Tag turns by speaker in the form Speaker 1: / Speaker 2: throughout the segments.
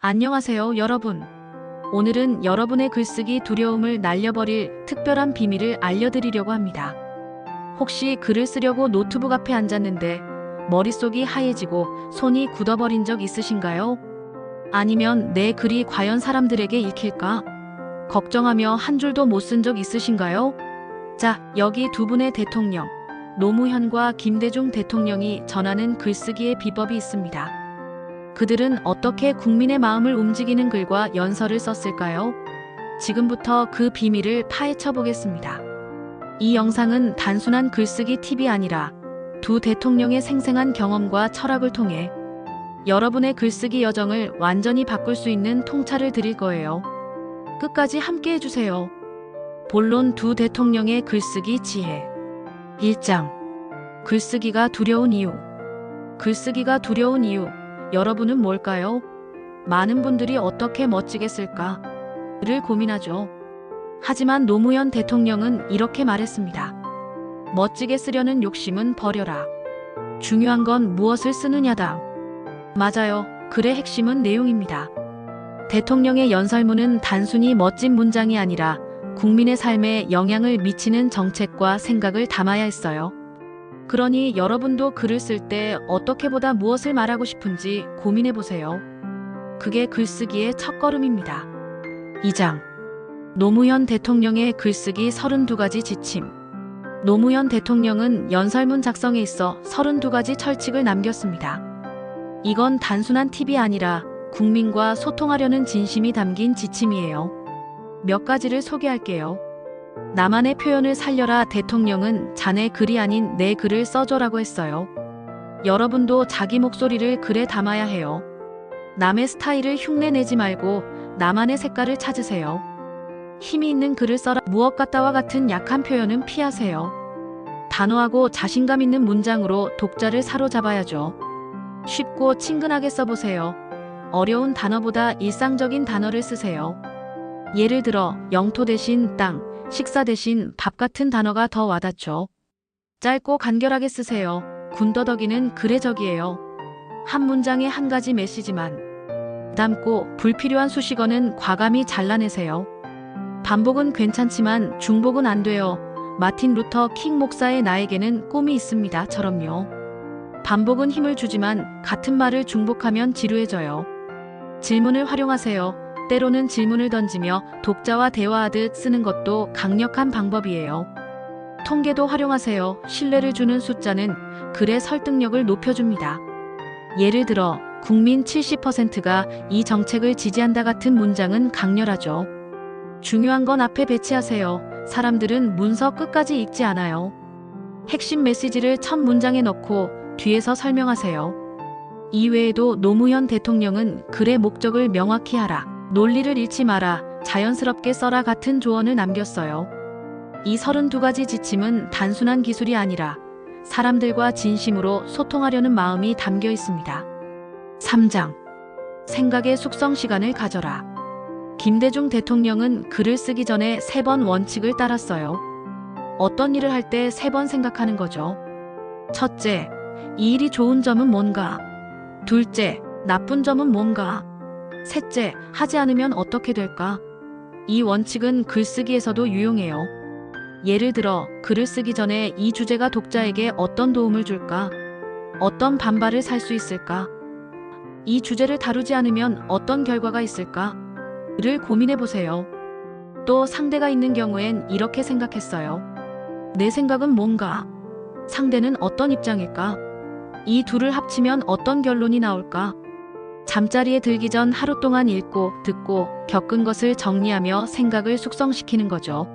Speaker 1: 안녕하세요, 여러분. 오늘은 여러분의 글쓰기 두려움을 날려버릴 특별한 비밀을 알려드리려고 합니다. 혹시 글을 쓰려고 노트북 앞에 앉았는데 머릿속이 하얘지고 손이 굳어버린 적 있으신가요? 아니면 내 글이 과연 사람들에게 읽힐까? 걱정하며 한 줄도 못 쓴 적 있으신가요? 자, 여기 두 분의 대통령, 노무현과 김대중 대통령이 전하는 글쓰기의 비법이 있습니다. 그들은 어떻게 국민의 마음을 움직이는 글과 연설을 썼을까요? 지금부터 그 비밀을 파헤쳐 보겠습니다. 이 영상은 단순한 글쓰기 팁이 아니라 두 대통령의 생생한 경험과 철학을 통해 여러분의 글쓰기 여정을 완전히 바꿀 수 있는 통찰을 드릴 거예요. 끝까지 함께 해주세요. 본론 두 대통령의 글쓰기 지혜. 1장. 글쓰기가 두려운 이유. 글쓰기가 두려운 이유. 여러분은 뭘까요? 많은 분들이 어떻게 멋지게 쓸까를 고민하죠. 하지만 노무현 대통령은 이렇게 말했습니다. 멋지게 쓰려는 욕심은 버려라. 중요한 건 무엇을 쓰느냐다. 맞아요. 글의 핵심은 내용입니다. 대통령의 연설문은 단순히 멋진 문장이 아니라 국민의 삶에 영향을 미치는 정책과 생각을 담아야 했어요. 그러니 여러분도 글을 쓸 때 어떻게 보다 무엇을 말하고 싶은지 고민해 보세요. 그게 글쓰기의 첫걸음입니다. 2장. 노무현 대통령의 글쓰기 32가지 지침. 노무현 대통령은 연설문 작성에 있어 32가지 철칙을 남겼습니다. 이건 단순한 팁이 아니라 국민과 소통하려는 진심이 담긴 지침이에요. 몇 가지를 소개할게요. 나만의 표현을 살려라. 대통령은 자네 글이 아닌 내 글을 써줘라고 했어요. 여러분도 자기 목소리를 글에 담아야 해요. 남의 스타일을 흉내내지 말고 나만의 색깔을 찾으세요. 힘이 있는 글을 써라. 무엇 같다와 같은 약한 표현은 피하세요. 단호하고 자신감 있는 문장으로 독자를 사로잡아야죠. 쉽고 친근하게 써보세요. 어려운 단어보다 일상적인 단어를 쓰세요. 예를 들어 영토 대신 땅, 식사 대신 밥 같은 단어가 더 와닿죠. 짧고 간결하게 쓰세요. 군더더기는 글의 적이에요. 한 문장에 한 가지 메시지만 담고 불필요한 수식어는 과감히 잘라내세요. 반복은 괜찮지만 중복은 안 돼요. 마틴 루터 킹 목사의 나에게는 꿈이 있습니다.처럼요. 반복은 힘을 주지만 같은 말을 중복하면 지루해져요. 질문을 활용하세요. 때로는 질문을 던지며 독자와 대화하듯 쓰는 것도 강력한 방법이에요. 통계도 활용하세요. 신뢰를 주는 숫자는 글의 설득력을 높여줍니다. 예를 들어 국민 70%가 이 정책을 지지한다 같은 문장은 강렬하죠. 중요한 건 앞에 배치하세요. 사람들은 문서 끝까지 읽지 않아요. 핵심 메시지를 첫 문장에 넣고 뒤에서 설명하세요. 이외에도 노무현 대통령은 글의 목적을 명확히 하라. 논리를 잃지 마라, 자연스럽게 써라 같은 조언을 남겼어요. 이 32가지 지침은 단순한 기술이 아니라 사람들과 진심으로 소통하려는 마음이 담겨 있습니다. 3장. 생각의 숙성 시간을 가져라. 김대중 대통령은 글을 쓰기 전에 3번 원칙을 따랐어요. 어떤 일을 할 때 3번 생각하는 거죠. 첫째, 이 일이 좋은 점은 뭔가? 둘째, 나쁜 점은 뭔가? 셋째, 하지 않으면 어떻게 될까? 이 원칙은 글쓰기에서도 유용해요. 예를 들어 글을 쓰기 전에 이 주제가 독자에게 어떤 도움을 줄까? 어떤 반발을 살 수 있을까? 이 주제를 다루지 않으면 어떤 결과가 있을까? 를 고민해 보세요. 또 상대가 있는 경우엔 이렇게 생각했어요. 내 생각은 뭔가? 상대는 어떤 입장일까? 이 둘을 합치면 어떤 결론이 나올까? 잠자리에 들기 전 하루 동안 읽고 듣고 겪은 것을 정리하며 생각을 숙성시키는 거죠.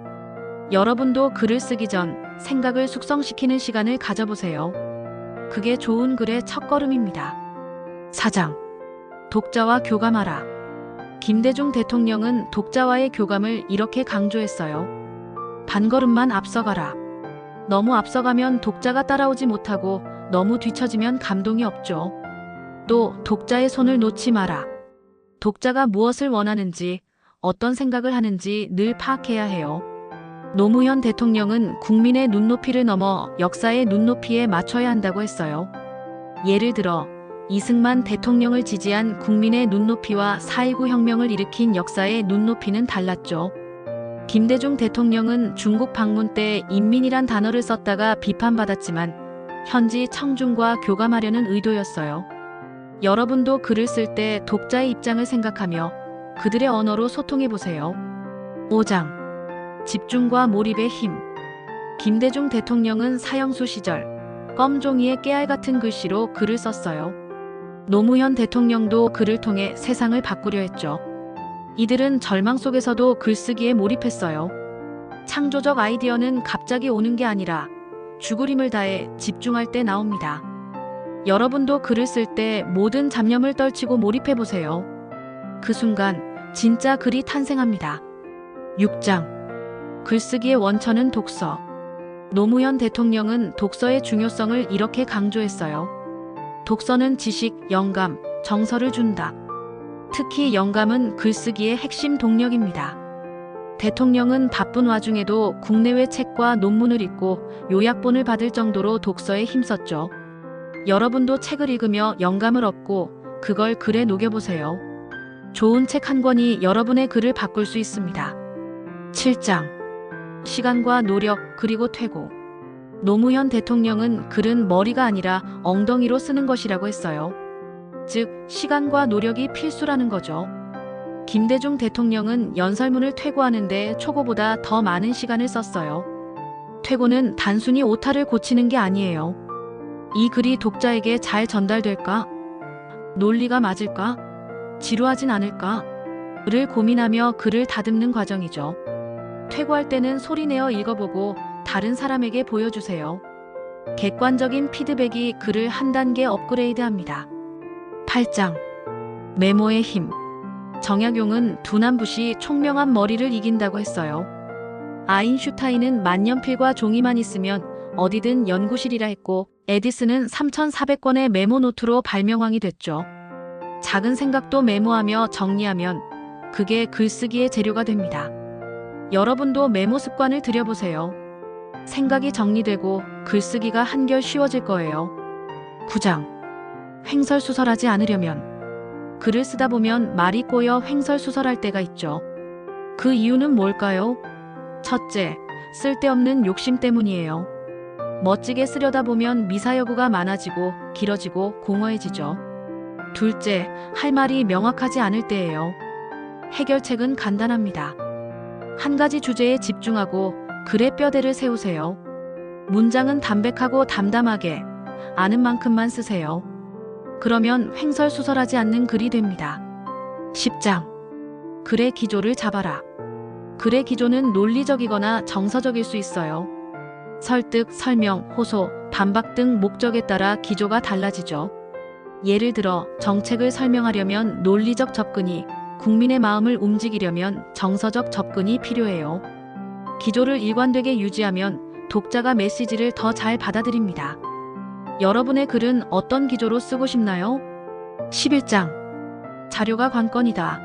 Speaker 1: 여러분도 글을 쓰기 전 생각을 숙성시키는 시간을 가져보세요. 그게 좋은 글의 첫걸음입니다. 4장. 독자와 교감하라. 김대중 대통령은 독자와의 교감을 이렇게 강조했어요. 반걸음만 앞서가라. 너무 앞서가면 독자가 따라오지 못하고 너무 뒤처지면 감동이 없죠. 또 독자의 손을 놓지 마라. 독자가 무엇을 원하는지, 어떤 생각을 하는지 늘 파악해야 해요. 노무현 대통령은 국민의 눈높이를 넘어 역사의 눈높이에 맞춰야 한다고 했어요. 예를 들어 이승만 대통령을 지지한 국민의 눈높이와 4.19 혁명을 일으킨 역사의 눈높이는 달랐죠. 김대중 대통령은 중국 방문 때 인민이란 단어를 썼다가 비판받았지만 현지 청중과 교감하려는 의도였어요. 여러분도 글을 쓸 때 독자의 입장을 생각하며 그들의 언어로 소통해보세요. 5장. 집중과 몰입의 힘. 김대중 대통령은 사형수 시절 껌종이에 깨알 같은 글씨로 글을 썼어요. 노무현 대통령도 글을 통해 세상을 바꾸려 했죠. 이들은 절망 속에서도 글쓰기에 몰입했어요. 창조적 아이디어는 갑자기 오는 게 아니라 죽을 힘을 다해 집중할 때 나옵니다. 여러분도 글을 쓸 때 모든 잡념을 떨치고 몰입해보세요. 그 순간 진짜 글이 탄생합니다. 6장. 글쓰기의 원천은 독서. 노무현 대통령은 독서의 중요성을 이렇게 강조했어요. 독서는 지식, 영감, 정서를 준다. 특히 영감은 글쓰기의 핵심 동력입니다. 대통령은 바쁜 와중에도 국내외 책과 논문을 읽고 요약본을 받을 정도로 독서에 힘썼죠. 여러분도 책을 읽으며 영감을 얻고 그걸 글에 녹여보세요. 좋은 책 한 권이 여러분의 글을 바꿀 수 있습니다. 7장. 시간과 노력 그리고 퇴고. 노무현 대통령은 글은 머리가 아니라 엉덩이로 쓰는 것이라고 했어요. 즉, 시간과 노력이 필수라는 거죠. 김대중 대통령은 연설문을 퇴고하는데 초고보다 더 많은 시간을 썼어요. 퇴고는 단순히 오타를 고치는 게 아니에요. 이 글이 독자에게 잘 전달될까? 논리가 맞을까? 지루하진 않을까? 를 고민하며 글을 다듬는 과정이죠. 퇴고할 때는 소리내어 읽어보고 다른 사람에게 보여주세요. 객관적인 피드백이 글을 한 단계 업그레이드합니다. 8장. 메모의 힘. 정약용은 두남붓이 총명한 머리를 이긴다고 했어요. 아인슈타인은 만년필과 종이만 있으면 어디든 연구실이라 했고 에디슨은 3,400권의 메모노트로 발명왕이 됐죠. 작은 생각도 메모하며 정리하면 그게 글쓰기의 재료가 됩니다. 여러분도 메모 습관을 들여보세요. 생각이 정리되고 글쓰기가 한결 쉬워질 거예요. 9장. 횡설수설하지 않으려면. 글을 쓰다 보면 말이 꼬여 횡설수설할 때가 있죠. 그 이유는 뭘까요? 첫째, 쓸데없는 욕심 때문이에요. 멋지게 쓰려다 보면 미사여구가 많아지고 길어지고 공허해지죠. 둘째, 할 말이 명확하지 않을 때예요. 해결책은 간단합니다. 한 가지 주제에 집중하고 글의 뼈대를 세우세요. 문장은 담백하고 담담하게 아는 만큼만 쓰세요. 그러면 횡설수설하지 않는 글이 됩니다. 10장. 글의 기조를 잡아라. 글의 기조는 논리적이거나 정서적일 수 있어요. 설득, 설명, 호소, 반박 등 목적에 따라 기조가 달라지죠. 예를 들어 정책을 설명하려면 논리적 접근이, 국민의 마음을 움직이려면 정서적 접근이 필요해요. 기조를 일관되게 유지하면 독자가 메시지를 더 잘 받아들입니다. 여러분의 글은 어떤 기조로 쓰고 싶나요? 11장. 자료가 관건이다.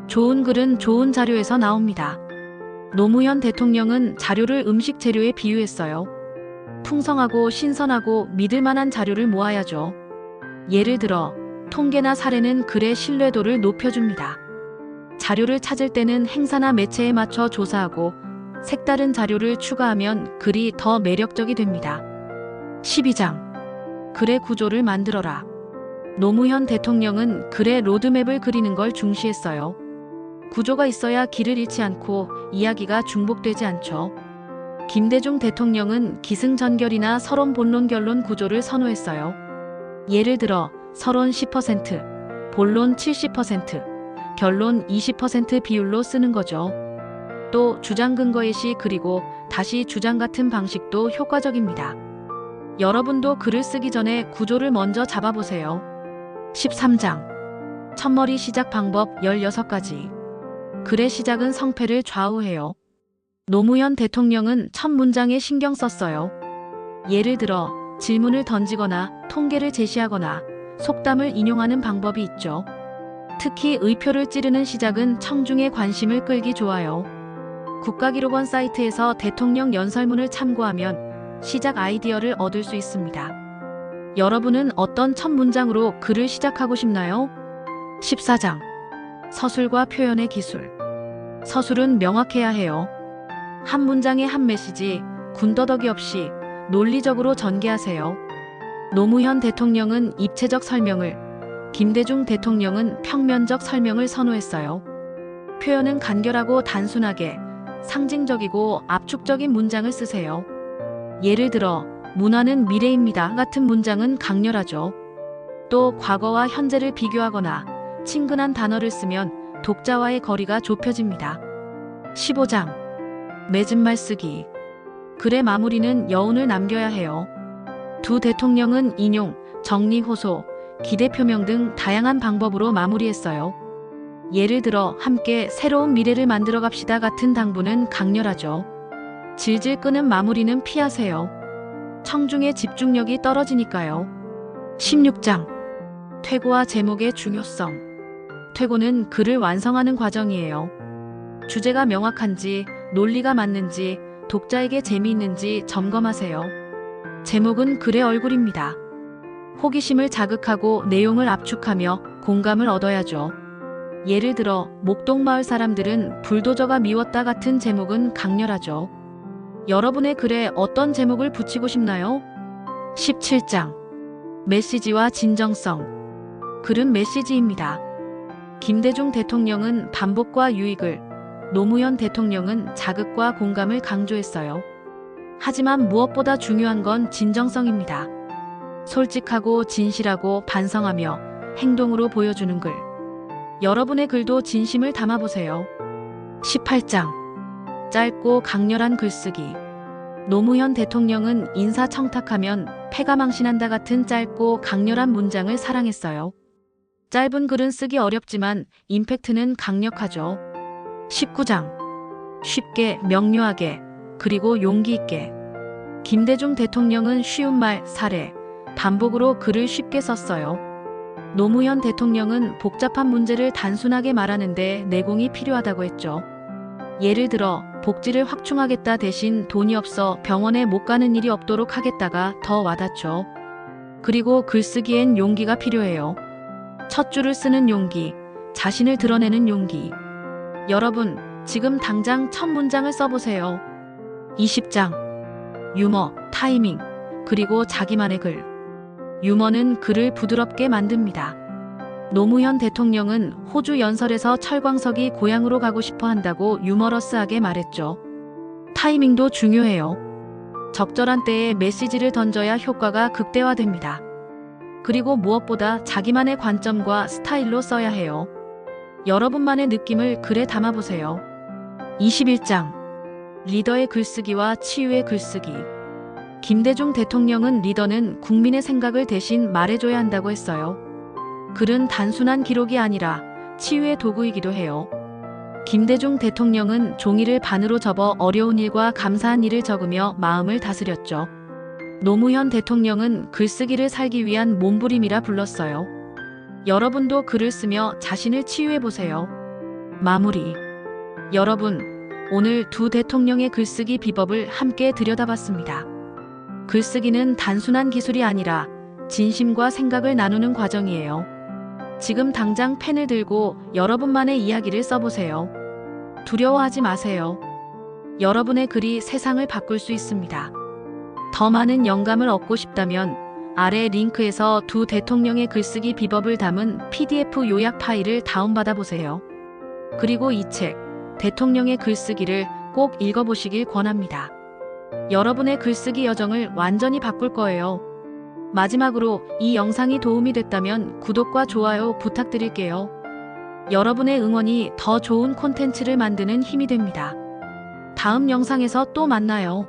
Speaker 1: 좋은 글은 좋은 자료에서 나옵니다. 노무현 대통령은 자료를 음식 재료에 비유했어요. 풍성하고 신선하고 믿을 만한 자료를 모아야죠. 예를 들어 통계나 사례는 글의 신뢰도를 높여줍니다. 자료를 찾을 때는 행사나 매체에 맞춰 조사하고 색다른 자료를 추가하면 글이 더 매력적이 됩니다. 12장. 글의 구조를 만들어라. 노무현 대통령은 글의 로드맵을 그리는 걸 중시했어요. 구조가 있어야 길을 잃지 않고 이야기가 중복되지 않죠. 김대중 대통령은 기승전결이나 서론 본론 결론 구조를 선호했어요. 예를 들어 서론 10%, 본론 70%, 결론 20% 비율로 쓰는 거죠. 또 주장 근거 예시 그리고 다시 주장 같은 방식도 효과적입니다. 여러분도 글을 쓰기 전에 구조를 먼저 잡아보세요. 13장. 첫머리 시작 방법 16가지. 글의 시작은 성패를 좌우해요. 노무현 대통령은 첫 문장에 신경 썼어요. 예를 들어 질문을 던지거나 통계를 제시하거나 속담을 인용하는 방법이 있죠. 특히 의표를 찌르는 시작은 청중의 관심을 끌기 좋아요. 국가기록원 사이트에서 대통령 연설문을 참고하면 시작 아이디어를 얻을 수 있습니다. 여러분은 어떤 첫 문장으로 글을 시작하고 싶나요? 14장. 서술과 표현의 기술. 서술은 명확해야 해요. 한 문장에 한 메시지, 군더더기 없이 논리적으로 전개하세요. 노무현 대통령은 입체적 설명을, 김대중 대통령은 평면적 설명을 선호했어요. 표현은 간결하고 단순하게, 상징적이고 압축적인 문장을 쓰세요. 예를 들어 문화는 미래입니다 같은 문장은 강렬하죠. 또 과거와 현재를 비교하거나 친근한 단어를 쓰면 독자와의 거리가 좁혀집니다. 15장. 맺은 말 쓰기. 글의 마무리는 여운을 남겨야 해요. 두 대통령은 인용, 정리 호소, 기대 표명 등 다양한 방법으로 마무리했어요. 예를 들어 함께 새로운 미래를 만들어 갑시다 같은 당부는 강렬하죠. 질질 끄는 마무리는 피하세요. 청중의 집중력이 떨어지니까요. 16장. 퇴고와 제목의 중요성. 퇴고는 글을 완성하는 과정이에요. 주제가 명확한지, 논리가 맞는지, 독자에게 재미있는지 점검하세요. 제목은 글의 얼굴입니다. 호기심을 자극하고 내용을 압축하며 공감을 얻어야죠. 예를 들어 목동마을 사람들은 불도저가 미웠다 같은 제목은 강렬하죠. 여러분의 글에 어떤 제목을 붙이고 싶나요? 17장. 메시지와 진정성. 글은 메시지입니다. 김대중 대통령은 반복과 유익을, 노무현 대통령은 자극과 공감을 강조했어요. 하지만 무엇보다 중요한 건 진정성입니다. 솔직하고 진실하고 반성하며 행동으로 보여주는 글. 여러분의 글도 진심을 담아보세요. 18장. 짧고 강렬한 글쓰기. 노무현 대통령은 인사청탁하면 패가 망신한다 같은 짧고 강렬한 문장을 사랑했어요. 짧은 글은 쓰기 어렵지만 임팩트는 강력하죠. 19장. 쉽게, 명료하게, 그리고 용기 있게. 김대중 대통령은 쉬운 말, 사례, 반복으로 글을 쉽게 썼어요. 노무현 대통령은 복잡한 문제를 단순하게 말하는데 내공이 필요하다고 했죠. 예를 들어 복지를 확충하겠다 대신 돈이 없어 병원에 못 가는 일이 없도록 하겠다가 더 와닿죠. 그리고 글쓰기엔 용기가 필요해요. 첫 줄을 쓰는 용기, 자신을 드러내는 용기. 여러분, 지금 당장 첫 문장을 써보세요. 20장. 유머, 타이밍, 그리고 자기만의 글. 유머는 글을 부드럽게 만듭니다. 노무현 대통령은 호주 연설에서 철광석이 고향으로 가고 싶어 한다고 유머러스하게 말했죠. 타이밍도 중요해요. 적절한 때에 메시지를 던져야 효과가 극대화됩니다. 그리고 무엇보다 자기만의 관점과 스타일로 써야 해요. 여러분만의 느낌을 글에 담아보세요. 21장. 리더의 글쓰기와 치유의 글쓰기. 김대중 대통령은 리더는 국민의 생각을 대신 말해줘야 한다고 했어요. 글은 단순한 기록이 아니라 치유의 도구이기도 해요. 김대중 대통령은 종이를 반으로 접어 어려운 일과 감사한 일을 적으며 마음을 다스렸죠. 노무현 대통령은 글쓰기를 살기 위한 몸부림이라 불렀어요. 여러분도 글을 쓰며 자신을 치유해보세요. 마무리. 여러분, 오늘 두 대통령의 글쓰기 비법을 함께 들여다봤습니다. 글쓰기는 단순한 기술이 아니라 진심과 생각을 나누는 과정이에요. 지금 당장 펜을 들고 여러분만의 이야기를 써보세요. 두려워하지 마세요. 여러분의 글이 세상을 바꿀 수 있습니다. 더 많은 영감을 얻고 싶다면 아래 링크에서 두 대통령의 글쓰기 비법을 담은 PDF 요약 파일을 다운받아 보세요. 그리고 이 책, 대통령의 글쓰기를 꼭 읽어보시길 권합니다. 여러분의 글쓰기 여정을 완전히 바꿀 거예요. 마지막으로 이 영상이 도움이 됐다면 구독과 좋아요 부탁드릴게요. 여러분의 응원이 더 좋은 콘텐츠를 만드는 힘이 됩니다. 다음 영상에서 또 만나요.